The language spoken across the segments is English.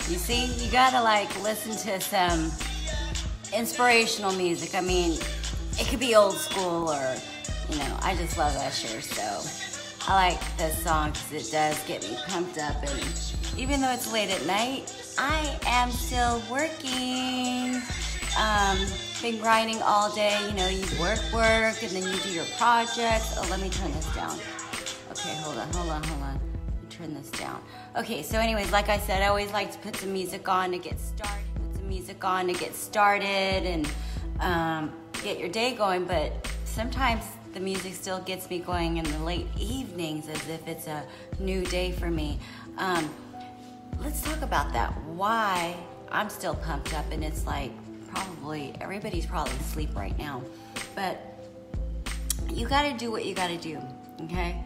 You see, you gotta like listen to some inspirational music. I mean, it could be old school or, you know, I just love Usher, so I like this song because it does get me pumped up. And even though it's late at night, I am still working. Been grinding all day. You know, you work, and then you do your projects. Oh, let me turn this down. Okay, hold on. Let me turn this down. Okay, so anyways, like I said, I always like to put some music on to get started. And get your day going. But sometimes the music still gets me going in the late evenings as if it's a new day for me. Let's talk about that. Why I'm still pumped up, and it's like everybody's probably asleep right now. But you gotta do what you gotta do, okay?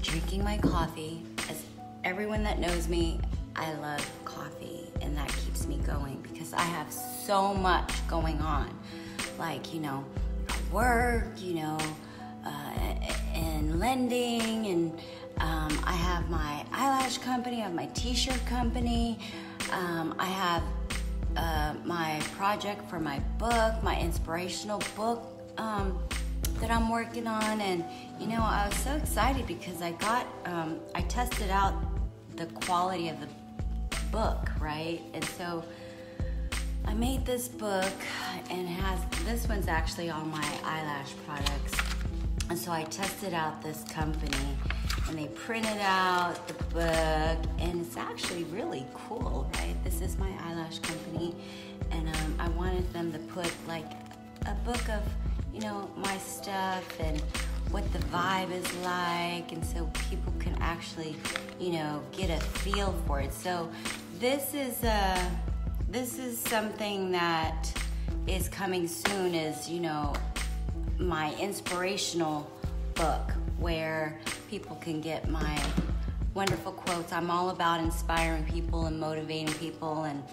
Drinking my coffee. As everyone that knows me, I love coffee, and that keeps me going because I have so much going on. Like, you know, work, you know, and lending, and I have my eyelash company, I have my t-shirt company, I have my project for my book, my inspirational book that I'm working on. And you know, I was so excited because I tested out the quality of the book, right? And so I made this book, and this one's actually all my eyelash products. And so I tested out this company, and they printed out the book, and it's actually really cool, right? This is my eyelash company, and I wanted them to put like a book of, you know, my stuff and what the vibe is like, and so people can actually, you know, get a feel for it. So this is something that is coming soon, is, you know, my inspirational book where people can get my wonderful quotes. I'm all about inspiring people and motivating people, and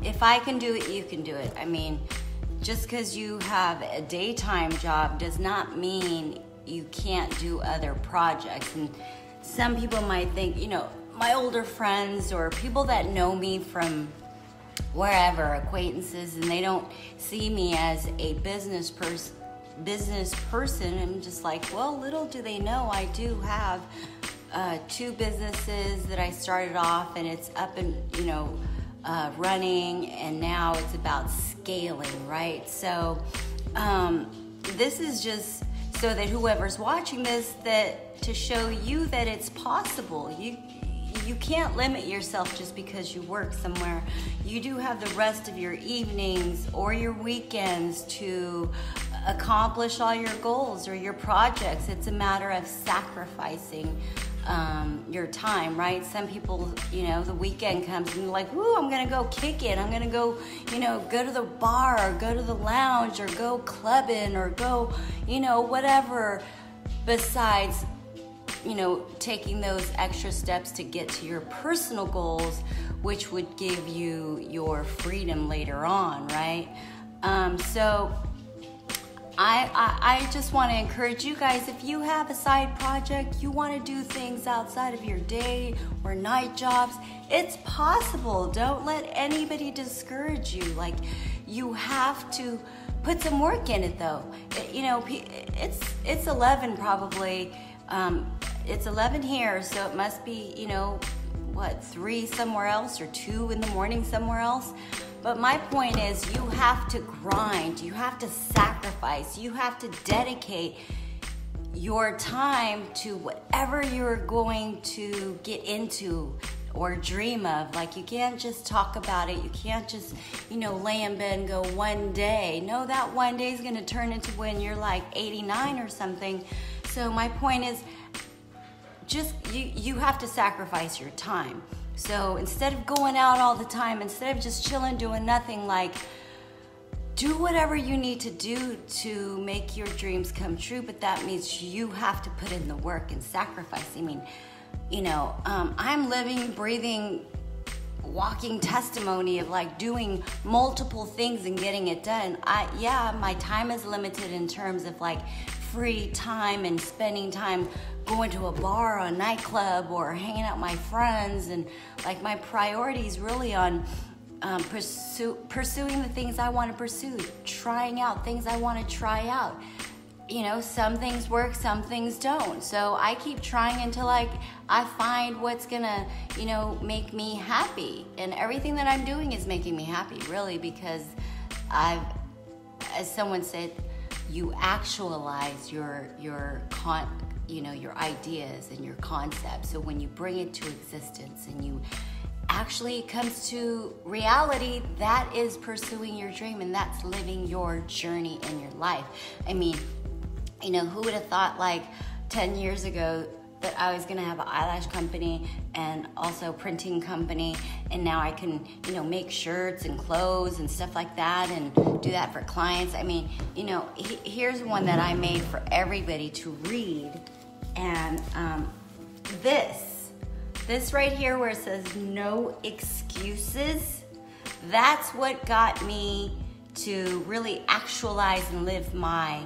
if I can do it, you can do it. I mean, just because you have a daytime job does not mean you can't do other projects. And some people might think, you know, my older friends or people that know me from wherever, acquaintances, and they don't see me as a business person. I'm just like, well, little do they know I do have 2 businesses that I started off, and it's up and, you know, running, and now it's about scaling, right? So this is just so that whoever's watching this, that to show you that it's possible. You can't limit yourself just because you work somewhere. You do have the rest of your evenings or your weekends to accomplish all your goals or your projects. It's a matter of sacrificing your time, right? Some people, you know, the weekend comes and they're like, woo, I'm gonna go kick it. I'm gonna go, you know, go to the bar or go to the lounge or go clubbing or go, you know, whatever, besides, you know, taking those extra steps to get to your personal goals, which would give you your freedom later on, right? So I just want to encourage you guys, if you have a side project, you want to do things outside of your day or night jobs, it's possible. Don't let anybody discourage you. Like, you have to put some work in it, though. You know, it's 11 probably. It's 11 here, so it must be, you know, 3 somewhere else or 2 in the morning somewhere else. But my point is, you have to grind, you have to sacrifice, you have to dedicate your time to whatever you're going to get into or dream of. Like, you can't just talk about it, you can't just, you know, lay in bed and go one day. No, that one day is gonna turn into when you're like 89 or something. So my point is, just you have to sacrifice your time. So instead of going out all the time, instead of just chilling, doing nothing, like, do whatever you need to do to make your dreams come true. But that means you have to put in the work and sacrifice. I mean, you know, I'm living, breathing, walking testimony of like doing multiple things and getting it done. My time is limited in terms of like free time and spending time going to a bar or a nightclub or hanging out with my friends, and like my priorities really on pursuing the things I want to pursue, trying out things I want to try out. You know, some things work, some things don't. So I keep trying until I find what's gonna, you know, make me happy. And everything that I'm doing is making me happy, really, because as someone said, you actualize your ideas and your concepts. So when you bring it to existence and you actually it comes to reality, that is pursuing your dream, and that's living your journey in your life. I mean, you know, who would have thought like 10 years ago that I was gonna have an eyelash company and also a printing company, and now I can, you know, make shirts and clothes and stuff like that and do that for clients. I mean, you know, here's one that I made for everybody to read, and this right here where it says no excuses, that's what got me to really actualize and live my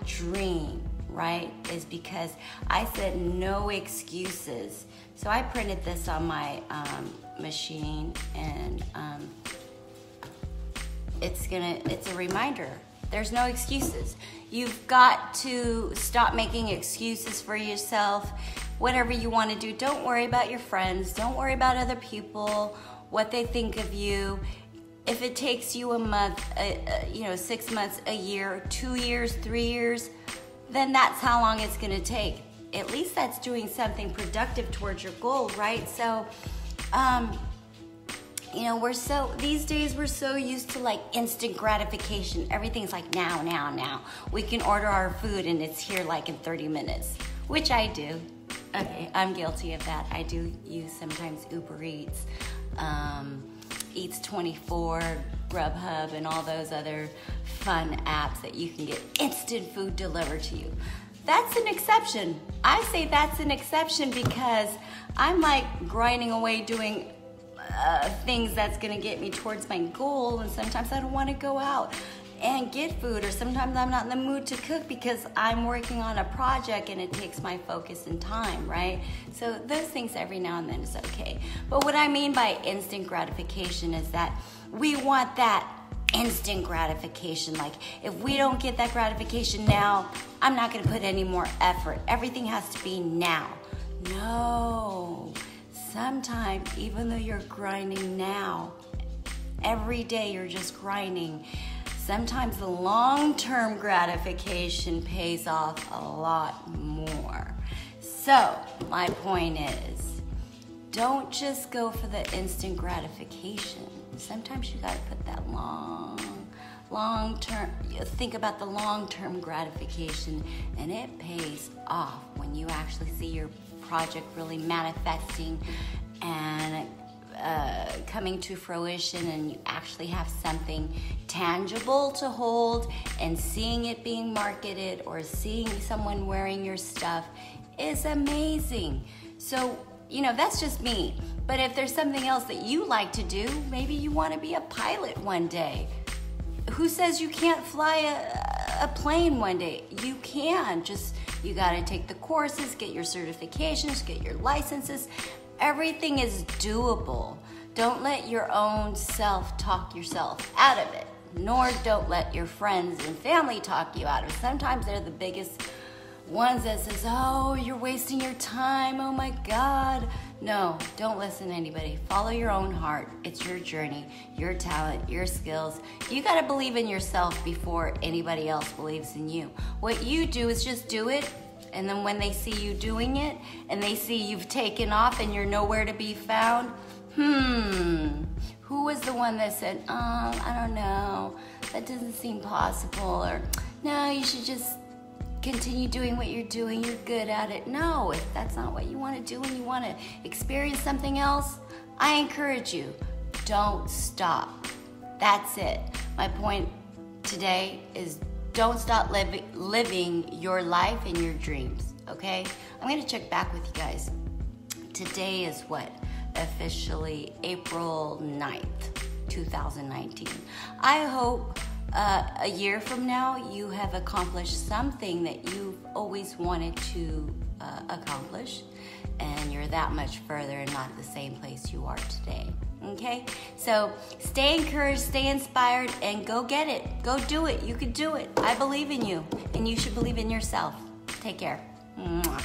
dream, right? Is because I said no excuses. So I printed this on my machine, and it's a reminder. There's no excuses. You've got to stop making excuses for yourself. Whatever you want to do, don't worry about your friends. Don't worry about other people, what they think of you. If it takes you a month, 6 months, a year, 2 years, 3 years, then that's how long it's going to take. At least that's doing something productive towards your goal, right? So, these days we're so used to like instant gratification. Everything's like now. We can order our food and it's here like in 30 minutes, which I do. Okay, I'm guilty of that. I do use sometimes Uber Eats, Eats 24, Grubhub, and all those other fun apps that you can get instant food delivered to you. That's an exception. I say that's an exception because I'm like grinding away doing things that's gonna get me towards my goal, and sometimes I don't want to go out and get food, or sometimes I'm not in the mood to cook because I'm working on a project and it takes my focus and time, right? So those things every now and then is okay. But what I mean by instant gratification is that we want that instant gratification. Like, if we don't get that gratification now, I'm not gonna put any more effort. Everything has to be now. No. Sometimes, even though you're grinding now, every day you're just grinding, sometimes the long-term gratification pays off a lot more. So, my point is, don't just go for the instant gratification. Sometimes you gotta put that long-term, think about the long-term gratification, and it pays off when you actually see your project really manifesting and coming to fruition, and you actually have something tangible to hold, and seeing it being marketed or seeing someone wearing your stuff is amazing. So, that's just me. But if there's something else that you like to do, maybe you want to be a pilot one day. Who says you can't fly a plane one day? You can. You got to take the courses, get your certifications, get your licenses. Everything is doable. Don't let your own self talk yourself out of it, nor don't let your friends and family talk you out of it. Sometimes they're the biggest ones that says, oh, you're wasting your time, oh my God. No, don't listen to anybody. Follow your own heart. It's your journey, your talent, your skills. You gotta believe in yourself before anybody else believes in you. What you do is just do it, and then when they see you doing it, and they see you've taken off and you're nowhere to be found, who was the one that said, I don't know, that doesn't seem possible, or no, you should just continue doing what you're doing, you're good at it. No, if that's not what you want to do and you want to experience something else, I encourage you, don't stop. That's it. My point today is don't stop living your life and your dreams, okay? I'm going to check back with you guys. Today is what? Officially April 9th, 2019. I hope a year from now, you have accomplished something that you've always wanted to accomplish, and you're that much further and not the same place you are today. Okay? So stay encouraged, stay inspired, and go get it. Go do it. You can do it. I believe in you, and you should believe in yourself. Take care. Mwah.